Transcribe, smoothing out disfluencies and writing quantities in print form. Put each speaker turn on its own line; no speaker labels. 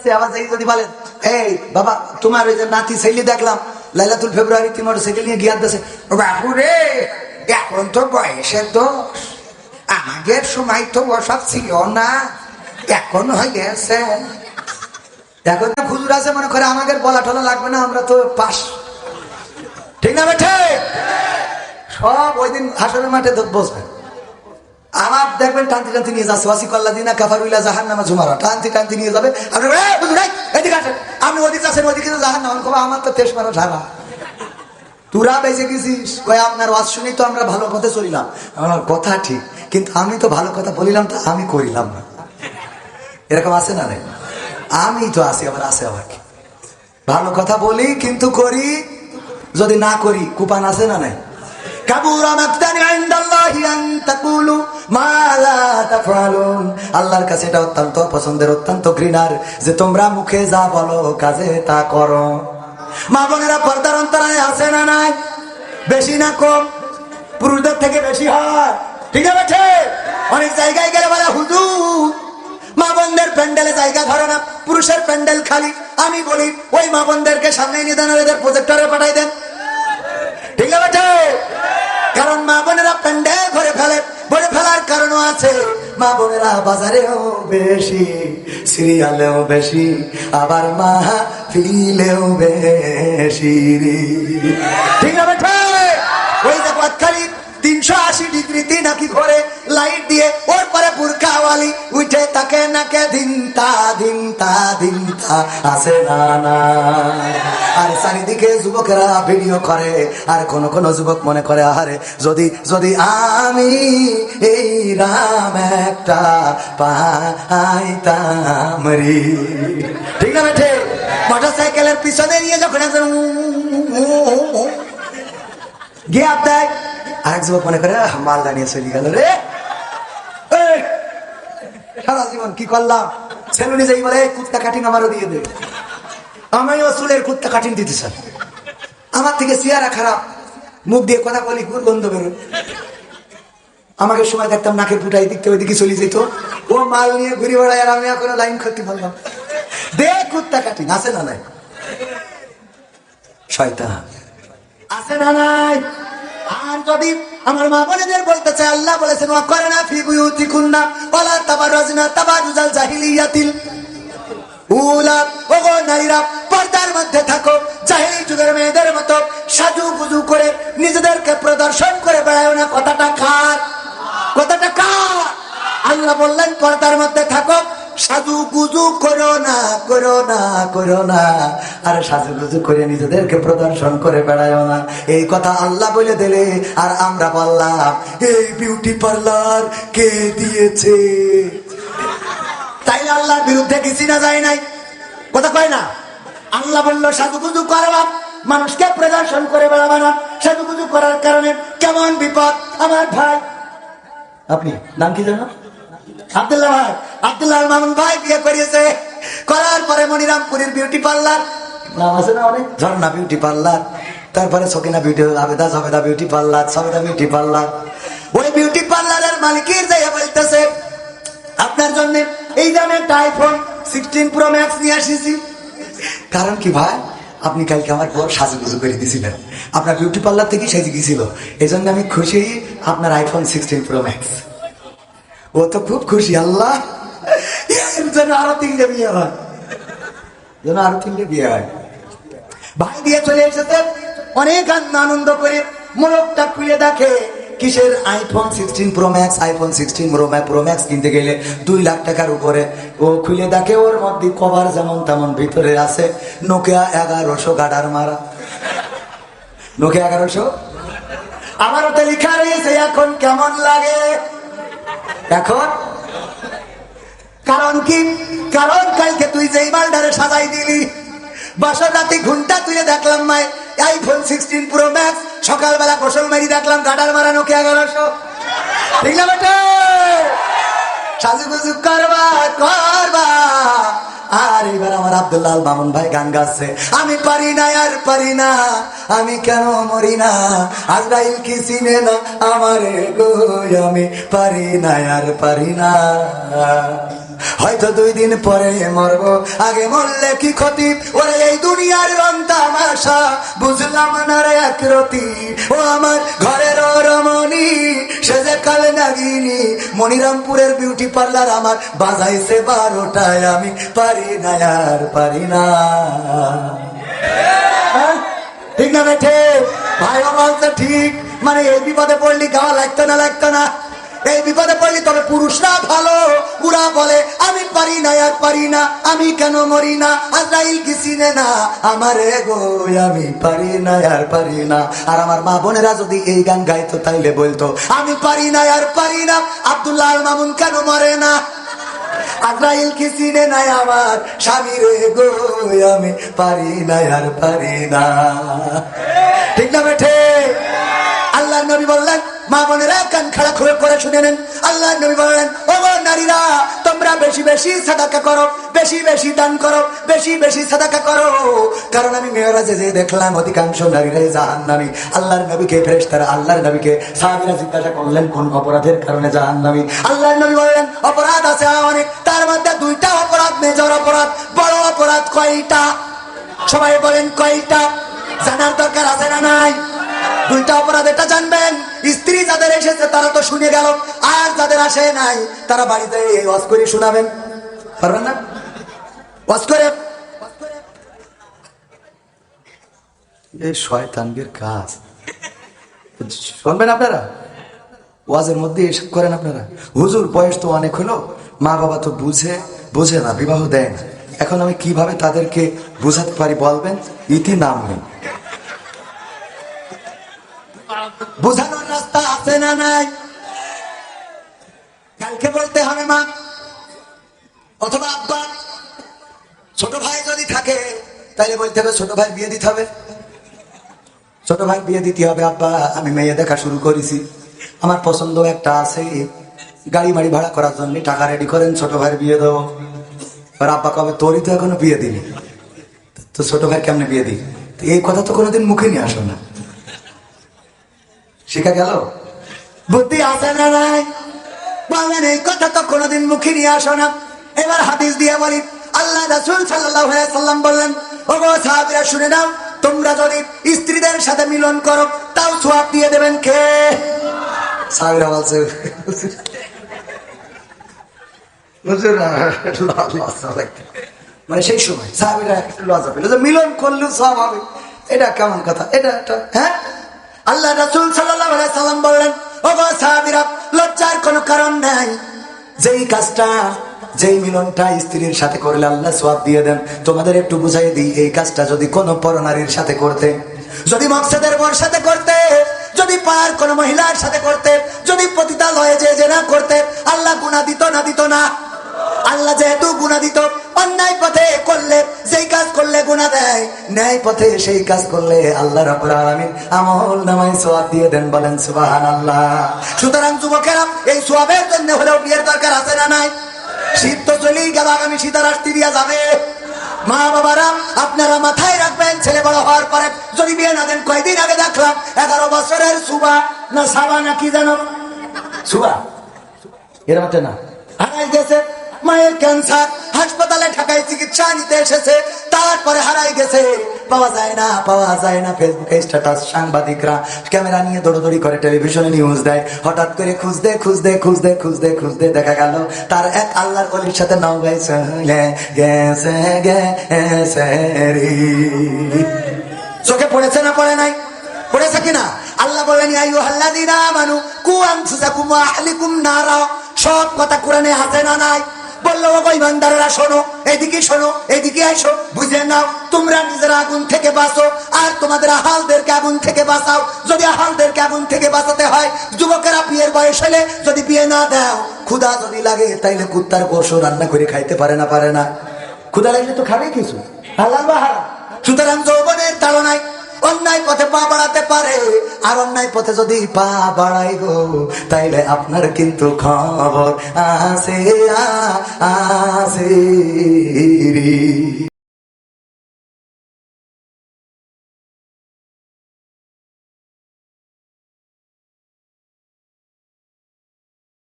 আসছে আবার যাই যদি বলেন এই বাবা তোমার ওই যে নাতি ছেলে দেখলাম লাইলাতুল ফেব্রুয়ারিতে মোটরসাইকেল নিয়ে গিয়ে আসতেছে বাবু রে এখন তো বয়সের দোষ আমাদের সময় তো ওসব ছিল না এখন হয়ে গেছে এখন তো হুজুর আছে মনে করে আমাদের বলা টলা লাগবে না আমরা তো পাস ঠিক না বেঠে সব ওই দিন হাসরের মাঠে বসবে আমার দেখবেন টানতে টানতে নিয়ে যাচ্ছে ওয়াসিকাল্লা দিনা কাফারুল্লাহ জাহান্নামা জুমারা টানতে টানতে নিয়ে যাবে আপনি এদিকে আসেন আপনি ওদিকে আসেন ওদিকে জাহান্নাম কবে আমার তো তেজ মারা ঝাড়া তোরা বেঁচে গেছিস ওই আপনার ওয়াজ শুনেই তো আমরা ভালো কথা চলিলাম আমার কথা ঠিক কিন্তু আমি তো ভালো কথা বলিলাম তো আমি করিলাম না এরকম আছে না রে আমি তো আসি আবার আছে আবার কি ভালো কথা বলি কিন্তু করি যদি না করি কুপান আছে না নাই আল্লাহর কাছে এটা অত্যন্ত পছন্দের অত্যন্ত ঘৃণার যে তোমরা মুখে যা বলো কাজে তা করো মা বোনেরা পর্দার অন্তরায় আছে না নাই বেশি না কম পুরুষদের থেকে বেশি হয় ঠিক আছে অনেক জায়গায় গেলে বলে হুজুর মা বোনদের প্যান্ডেলে জায়গা ধরে না পুরুষের প্যান্ডেল খালি আমি বলি ওই মা বোনদেরকে সামনে নিয়ে দেন এদের প্রজেক্টরে পাঠাই দেন ঠিক আছে কারণ মা বোনেরা প্যান্ডেল ভরে ফেলে ভরে ফেলার কারণও আছে মা বোনেরা বাজারেও বেশি সিরিয়ালেও বেশি আবার মাহফিলেও বেশি ঠিক আছে ওই দেখো খালি 380 ডিগ্রিতে নাকি ঘরে লাইট দিয়ে ওর পরে বুরকাওয়ালি উঠে তাকে নাকে দিনতা দিনতা দিনতা আসে না না আর চারিদিকে যুবকেরা ভিডিও করে আর কোন কোন যুবক মনে করে আরে যদি যদি আমি এই রাম একটা পাইতাম রে ঠিক না বেঠে মোটরসাইকেলের পিছনে নিয়ে যখন গিয়ে দেয় আরেক যুবক মনে করে মালদা নিয়ে চলে গেল রে সারা জীবন কি করলাম সেলুনে যাই বলে কুত্তা কাটিং আমারও দিয়ে দেবে আমিও চুলের কুত্তা কাটিং দিতে চান আমার থেকে চেহারা খারাপ মুখ দিয়ে কথা বলি গন্ধ বেরোয় আমাকে সময় দেখতাম নাকের ফুটাই দিকতে ওইদিকে চলে যেত ও মাল নিয়ে ঘুরে বেড়ায় আর আমি এখনো লাইন করতে পারলাম দে কুত্তা কাটিং আছে না নাই শয়তান আছে না নাই আর যদি আমার মা বোনেদের বলতে চাই আল্লাহ বলেছেন ওয়াকরানা ফি বুয়ুতিকুন্না ওয়ালা তাবাররাজনা তাবারুজাল জাহিলিয়াতিল উলা ওগো নারীরা পর্দার মধ্যে থাকো জাহিলি যুগের মেয়েদের মতো সাজুগুজু করে নিজেদেরকে প্রদর্শন করে বেড়ায় না কথাটা কার আল্লাহ বললেন পর্দার মধ্যে থাকো সাজুগুজু করো না করো না করো না আর সাজুগুজু করে নিজেদেরকে প্রদর্শন করে বেড়ায় না এই কথা আল্লাহ বলে দিলে আর আমরা বললাম এই বিউটি পার্লার কে দিয়েছে তাই আল্লাহর বিরুদ্ধে কিছু না যায় নাই কথা কয় না আল্লাহ বললো সাজুগুজু করবা মানুষকে প্রদর্শন করে বেড়াবা না সাজুগুজু করার কারণে কেমন বিপদ আমার ভাই আপনি নাম কি জানো আব্দুল্লাহ ভাই আব্দুল্লাহ মামুন ভাই বিয়ে করিয়েছে করার পরে মনিরামপুরের বিউটি পার্লার নাম আছে না অনেক ঝর্ণা বিউটি পার্লার তারপরে সকিনা বিউটি আবেদা সবেদা বিউটি পার্লার সবেদা বিউটি পার্লার ওই বিউটি পার্লারের মালিকের যাইয়া বলতেছে আপনার জন্য এই দামে একটা আইফোন 16 প্রো ম্যাক্স নিয়ে আসিছি কারণ কি ভাই আপনি কালকে আমার বড় সাজুগুজু করে দিয়েছিলেন আপনার বিউটি পার্লার থেকে সেজে গিয়েছিল এই জন্য আমি খুশি আপনার আইফোন 16 প্রো ম্যাক্স ও তো খুব খুশি আল্লাহ যেন আরো 3টে বিয়ে হয় যেন আরো 3টে বিয়ে হয় ভাই দিয়ে চলে এসেছে অনেক আনন্দ করে মোড়কটা খুলে দেখে কিসের iPhone 16 pro max iPhone 16 pro max কিনতে গেলে 2 লাখ টাকার উপরে ও খুলে দেখে ওর মধ্যে কভার যেমন তেমন ভিতরে আছে নোকিয়া 1100 গাডার মারা নোকিয়া 1100 আমার ওতে লেখা রয়েছে এখন কেমন লাগে এখন কারণ কি কারণ কালকে তুই যেই মালটারে সাজাই দিলি বাসর রাতে ঘুমটা তুই দেখলাম মাই আইফোন 16 প্রো ম্যাক্স সকালবেলা গোসল মারি দেখলাম গাডার মারা নোকিয়া 1100 ঠিক না বেটা সাজুগুজু করবা করবা আর এবার আমার আব্দুল্লাহ মামুন ভাই গান গাচ্ছে আমি পারি না আর পারি না আমি কেন মরি না আজরাইল কি চিনে না আমারে গো আমি পারি না আর পারি না হয়তো 2 দিন পরে মরবো, আগে মরলে কি ক্ষতি? ওরে এই দুনিয়ার রং তামাশা বুঝলাম না রে একরতি। ও আমার ঘরের রমণী সেজে কালে নাগিনী, মনিরামপুরের বিউটি পার্লার আমার বাজাইছে 12টায়, আমি পারি না আর পারি না। ঠিক না বেঠে ভাই? বলতে ঠিক, মানে এই বিপদে পড়লি গাওয়া লাগতো না, লাগতো না? এই বিপদে পড়লি তবে পুরুষরা ভালো, ওরা বলে আমি পারি না আর পারি না, আমি কেন মরি না, আজরাইল কি চিনে না আমারে গো, আমি পারি না আর পারি না। আর আমার মা বোনেরা যদি এই গান গাইতো তাইলে বলতো আমি পারি না আর পারি না, আব্দুল্লাহ আল মামুন কেন মরে না, আজরাইল কি চিনে না আমার স্বামী রে গো, আমি পারি না আর পারি না। ঠিক না বেঠে? আল্লাহ নবী বললেন, মা বোনেরা কান খাড়া করে শুনে নেন, আল্লাহ নবী বললেন, ও নারীরা তোমরা বেশি বেশি সাদাকা করো, বেশি বেশি দান করো, বেশি বেশি সাদাকা করো, কারণ আমি মেয়েরাজে যে দেখলাম অধিকাংশ নারীরাই জাহান্নামী। আল্লাহর নবীকে ফেরেশতারা আল্লাহর নবীকে সাহাবীরা জিজ্ঞাসা করলেন কোন অপরাধের কারণে জাহান্নামী? আল্লাহর নবী বললেন অপরাধ আছে অনেক, তার মধ্যে 2টা অপরাধ মেজর অপরাধ। বড় অপরাধ কয়টা? সবাই বলেন কয়টা? জানার দরকার আছে না নাই? 2টা অপরাধ, এটা জানবেন। স্ত্রী যাদের এসেছে তারা তো শুনে গেল, আর যাদের আসে নাই তারা বাড়িতে ওয়াজ করে শোনাবেন, পারবেন না? ওয়াজ করে এই শয়তানদের কাজ শুনবেন আপনারা, ওয়াজের মধ্যে এসব করেন আপনারা। হুজুর বয়স তো অনেক হলো, মা বাবা তো বুঝে না, বিবাহ দেয় না, এখন আমি কিভাবে তাদেরকে বুঝাতে পারি বলবেন? ইতি নাম নেই, বোঝানোর রাস্তা আছে না নাই? কালকে বলতে হবে মা অথবা আব্বা। ছোট ভাই যদি থাকে তাহলে বলতে হবে ছোট ভাই বিয়ে দিতে হবে, ছোট ভাই বিয়ে দিতে হবে। আব্বা আমি মেয়ে দেখা শুরু করেছি, আমার পছন্দ একটা আছে, গাড়ি মাড়ি ভাড়া করার জন্য টাকা রেডি করেন, ছোট ভাইয়ের বিয়ে দেবো। আর আব্বা কবে তোরই তো এখনো বিয়ে দিনি, তো ছোট ভাই কেমনে বিয়ে দিই? এই কথা তো কোনোদিন মুখে নিয়ে আসো না, শিখা গেল? বুদ্ধি আছে না নাই? বলেন এই কথা তো কোনোদিন মুখে নিয়ে আসো না। এবার হাদিস দিয়ে বলি, আল্লাহ রাসূল সাল্লাল্লাহু আলাইহি সাল্লাম বললেন, ওগো সাহাবীরা শুনে নাও, তোমরা যদি স্ত্রীদের সাথে মিলন করো তাও সওয়াব দিয়ে দেবেন কে? সাহাবীরা বলছে মানে সেই সময় সাহাবীরা একটু লজ্জা পেল যে মিলন করলেও সওয়াব হবে, এটা কেমন কথা? এটা হ্যাঁ? আল্লাহ রাসূল সাল্লাল্লাহু আলাইহি সাল্লাম বললেন, ওগো সাহাবীরা লজ্জার কোনো কারণ নাই, যেই কাজটা যেই মিলনটা স্ত্রীর সাথে করলে আল্লাহ সওয়াব দিয়ে দেন। তোমাদের একটু বুঝাই দিই, এই কাজটা যদি কোনো পরনারীর সাথে করতে, যদি মকসদের বোর সাথে করতে, যদি পার কোন মহিলার সাথে করতে, যদি পতিতালয়ে যে জেনা করতে, আল্লাহ গুনাহ দিত না? দিত না? আল্লাহ যেহেতু গুনাহ দিত, অন্যায় পথে করলে যেই কাজ করলে গুনাহ দেয়, ন্যায় পথে সেই কাজ করলে আল্লাহ রাব্বুল আলামিন আমল নামায় সওয়াব দিয়ে দেন। বলেন সুবহানাল্লাহ। সুতরাং যুবকেরা এই সওয়াবের জন্য হলেও বিয়ের দরকার আছে না নাই? শীত তো চলেই গেল, আগামী শীত আর আসতে দিয়া যাবে। মা বাবারা আপনারা মাথায় রাখবেন, ছেলে বড় হওয়ার পরে যদি বিয়ে না দেন, কয়দিন আগে দেখলাম 11 বছরের সুবা না সাবা না কি জানো, সুবা এর মধ্যে না হারাই গেছে, মায়ের ক্যান্সার, হাসপাতালে ঢাকায় চিকিৎসা নিতে এসেছে, তারপরে হারাই গেছে, পাওয়া যায় না, পাওয়া যায় না। ফেসবুকে স্ট্যাটাস, সাংবাদিকরা ক্যামেরা নিয়ে দৌড়দৌড়ি করে, টেলিভিশনে নিউজ দেয়। হঠাৎ করে খুঁজতে দেখা গেল তার এক আল্লাহর ওলির সাথে নওগাঁয় চলে গেছে রে। চোখে পড়েছে না পড়ে নাই? পড়েছে কিনা? আল্লাহ বলেন ইয়া আইয়ুহাল্লাযীনা আমানু কু আনফুসাকুম ওয়া আহলিকুম নারা। সব কথা কোরআনে আছে না নাই? বললো ওগো ইমানদারেরা শোনো, এদিকে শোনো, এদিকে আসো, বুঝে নাও, তোমরা নিজেরা আগুন থেকে বাঁচো আর তোমাদের আহালদেরকে আগুন থেকে বাঁচাও। যদি আহালদেরকে আগুন থেকে বাঁচাতে হয়, যুবকেরা বিয়ের বয়স হলে যদি বিয়ে না দাও, ক্ষুধা যদি লাগে তাইলে কুত্তার গোশত রান্না করে খাইতে পারে না? ক্ষুধা লাগলে তো খাবে কিছু, হালাল বা হারাম। সুতরাং যৌবনের তাড়নায় অন্যায় পথে পা বাড়াতে পারে, আর অন্যায় পথে যদি পা বাড়াই গো, তাইলে আপনার কিন্তু খবর আছে।